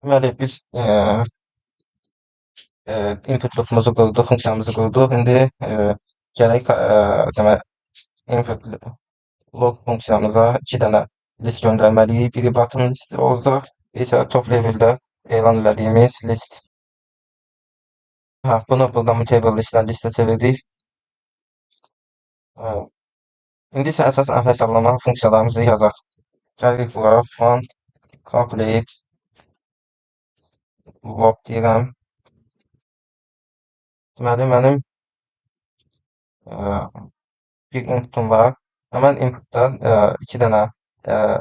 Deməli biz input loop'umuzu qurduq, funksiyamızı qurduq. İndi gərək deməli input loop funksiyamıza 2 dənə list göndərməliyik. Biri button listi olacaq, bir isə top level'də elan elədiyimiz list. Bunu buradan mutable listdən listə çevirdik. İndi isə əsas hesablama funksiyalarımızı yazaq. Gəlirik bura fun calculate log deyirəm. Deməli mənim bir inputum var. Həmən inputdan 2 dənə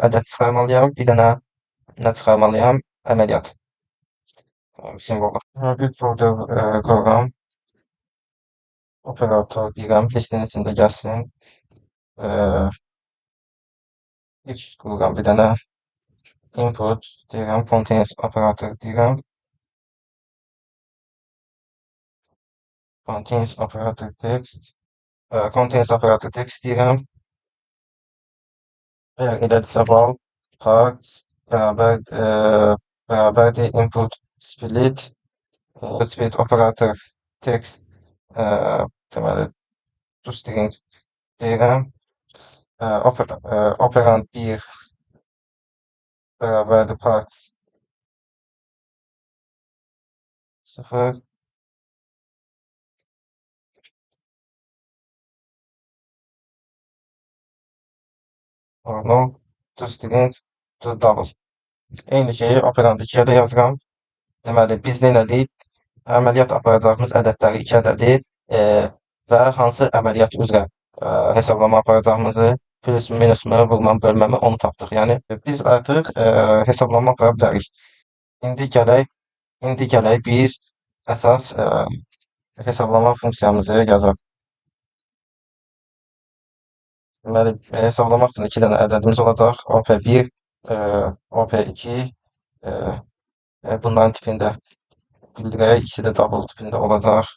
ədəd çıxarmalıyam, bir dənə nə çıxarmalıyam? Əməliyyat simvolu. Bir folder qoyuram. Operator deyirəm, listin içində gəlsin. İlk qururam bir dənə input deyirəm, contains operator deyirəm. Contains operator text. Contains operator text deyirəm. Əgər elədirsə val part bərabərdir input split split operator text deməli toString deyirəm. Operand 1 bərabərdir part 0 no toString to double. Eyni şeyi operand 2-yə də yazıram. Deməli biz nə elədik? Əməliyyat aparacağımız ədədləri 2 ədədi və hansı əməliyyat üzrə hesablama aparacağımızı plus minusmu, vurmamı, bölməmi onu tapdıq. Yəni biz artıq hesablama apara bilərik. İndi gələk biz əsas hesablama funksiyamızı yazaq. Deməli hesablamaq üçün 2 dənə ədədimiz olacaq. OP1, OP2 bunların tipində bildirək. İkisi də double tipində olacaq.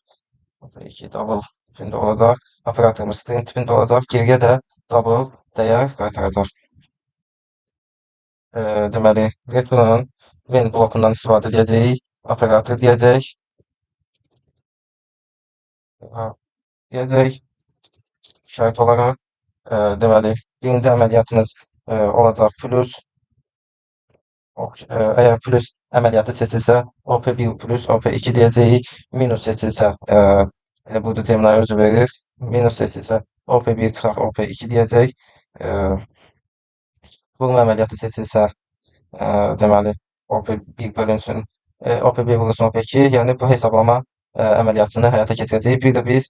OP2 double tipində olacaq. Operatorumuz string tipində olacaq. Geriyə də double dəyər qaytaracaq. Deməli return when blokundan istifadə edəcəyik. Operator deyəcək. Şərt olaraq deməli birinci əməliyyatımız olacaq plus. Əgər plus əməliyyatı seçilsə OP1 plus OP2 deyəcəyik. Minus seçilsə burada terminal özü verir. Minus seçilsə OP1 çıxaq OP2 deyəcək. Vurma əməliyyatı seçilsə deməli OP1 bölünsün OP1 vurulsun OP2. Yəni bu hesablama əməliyyatını həyata keçirəcəyik. Bir də biz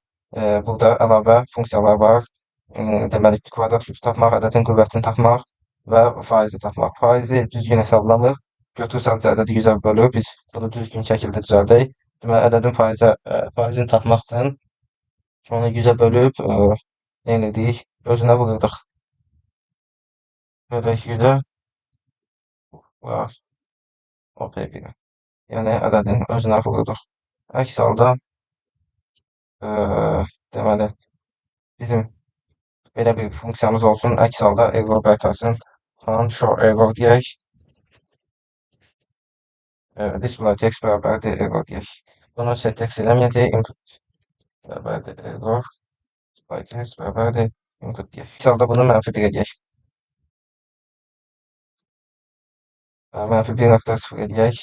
burada əlavə funksiyalar var. Deməli kvadrat yükü tapmaq, ədədin qüvvətini tapmaq və faizi tapmaq. Faizi düzgün hesablamır. Götür sadəcə ədədi 100-ə bölür. Biz bunu düzgün şəkildə düzəldək. Deməli ədədin faizini tapmaq üçün onu 100-ə bölüb nə edirik? Özünə vururduq. Belə 100-ə var. OP1. Yəni ədədin özünə vururduq. Əks halda deməli bizim belə bir funksiyamız olsun. Əks halda error qaytarsın. Show error deyək. Display text bərabərdir error deyək. Bunu set text eləməyəcək. Input bərabərdir error. Display text bərabərdir input deyək. Əks halda bunu -1 edək. -1.0 edək.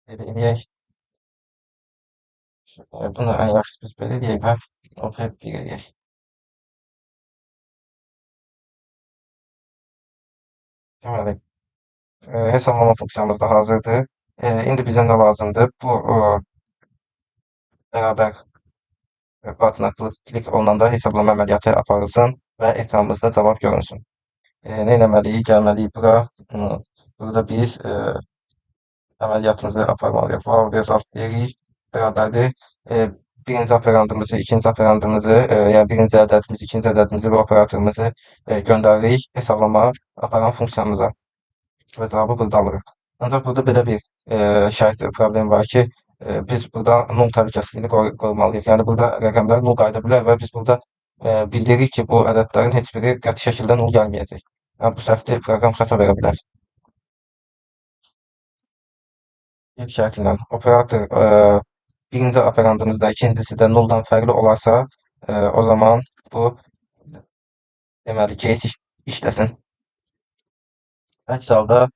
Eləyək. Bunu ən yaxşı biz belə eləyək və OP1 eləyək. Deməli, hesablama funksiyamız da hazırdır. İndi bizə nə lazımdır? Bu bərabər butona klik olunanda hesablama əməliyyatı aparılsın və ekranımızda cavab görünsün. Nə etməliyik? Gəlməliyik bura. Burada biz əməliyyatımızı aparmalıyıq. Val result deyirik. Bərabərdir. Birinci operandımızı, ikinci operandımızı, yəni birinci ədədimizi, ikinci ədədimizi və operatorumuzu göndəririk hesablama aparan funksiyamıza və cavabı burada alırıq. Ancaq burada belə bir şərt problem var ki, biz burada null təhlükəsizliyini qorumalıyıq. Yəni burada rəqəmlər null qayıda bilər və biz burada bildirir ki, bu ədədlərin heç biri qəti şəkildə null gəlməyəcək. Yəni bu səhvdir, proqram xəta verə bilər. İlk şərtilə operator birinci operandımızda ikincisi də nulldan fərqli olarsa, o zaman bu deməli case işləsin. Əks halda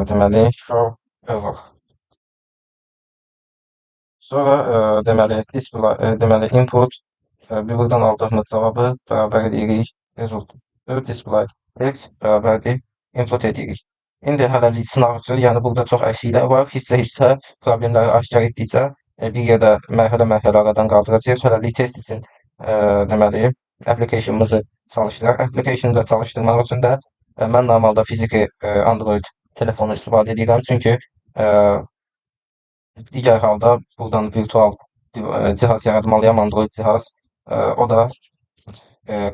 deməli show error. Sonra deməli display deməli input bir buradan aldığımız cavabı bərabər edirik result display x bərabərdir input edirik. İndi hələlik sınaq üçün, yəni burada çox əksiklər var. Hissə-hissə problemləri aşkar etdikcə bir yerdə mərhələ-mərhələ aradan qaldıracağıq. Hələlik test üçün deməli application'ımızı çalışdıraq. Application'ı çalışdırmaq üçün də mən normalda fiziki Android telefonu istifadə edirəm. Çünki digər halda buradan virtual cihaz yaratmalıyam, Android cihaz. O da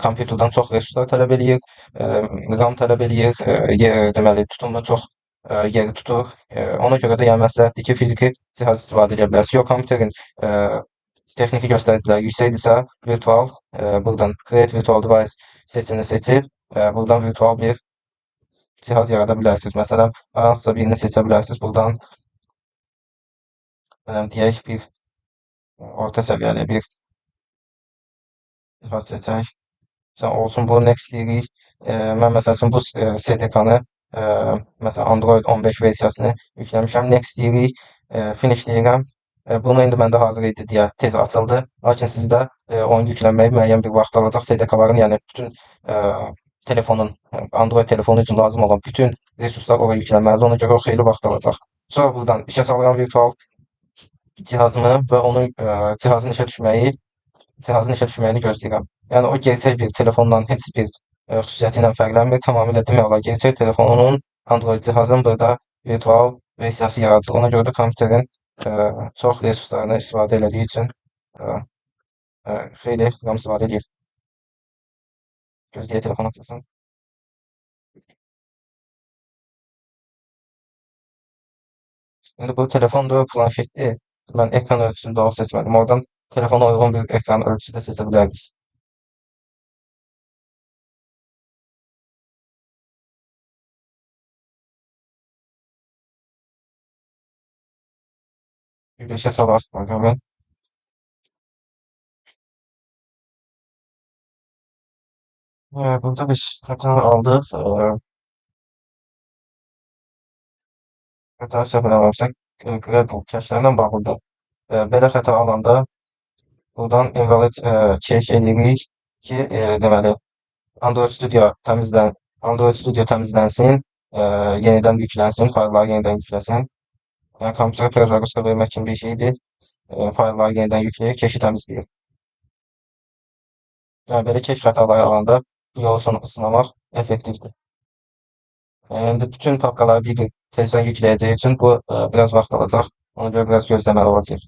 kompüterdən çox resurslar tələb eləyir, RAM tələb eləyir, deməli tutumlu çox yeri tutur. Ona görə də yəni məsləhətdir ki, fiziki cihaz istifadə edə bilərsiniz. Yox, kompüterin texniki göstəriciləri yüksəkdirsə, virtual buradan create virtual device seçimini seçib buradan virtual bir cihaz yarada bilərsiniz. Məsələn, hansısa birini seçə bilərsiniz. Buradan deyək bir orta səviyyəli bir cihaz seçək. Olsun, bu next deyirik. Mən məsəl üçün bu SDK-nı məsələn Android 15 versiyasını yükləmişəm. Next deyirik. Finish deyirəm. Bunu indi məndə hazır idi deyə tez açıldı. Lakin sizdə oyun yüklənməyi müəyyən bir vaxt alacaq. SDK-ların, yəni bütün telefonun, Android telefonu üçün lazım olan bütün resurslar oraya yüklənməlidir. Ona görə o xeyli vaxt alacaq. Sonra buradan işə salıram virtual cihazımı və onun cihazın işə düşməyini gözləyirəm. Yəni o gerçək bir telefondan heç bir xüsusiyyəti ilə fərqlənmir. Tamamilə demək olar gerçək telefonun Android cihazın burada virtual versiyası yaratılır. Ona görə də kompüterin çox resurslarını istifadə elədiyi üçün xeyli RAM istifadə edir. Gözləyək telefon açılsın. İndi bu telefondur, planşetdir. Mən ekran ölçüsünü doğru seçmədim. Oradan telefona uyğun bir ekran ölçüsü də seçə bilərik. Bir də işə salaq proqramı. Burada biz xəta aldıq. Xəta səhv eləməmsək, Gradle cache-lərlə bağlıdır. Belə xəta alanda buradan invalid cache eləyirik ki, deməli Android Studio təmizlənsin, yenidən yüklənsin, faylları yenidən yükləsin. Yəni kompüterə prezervatsiya vermək kimi bir şeydir. Faylları yenidən yükləyir, cache-i təmizləyir. Yəni belə cache xətaları alanda bu yolu sınamaq effektivdir. İndi bütün papkaları bir tezdən yükləyəcəyi üçün bu biraz vaxt alacaq. Ona görə biraz gözləməli olacaq.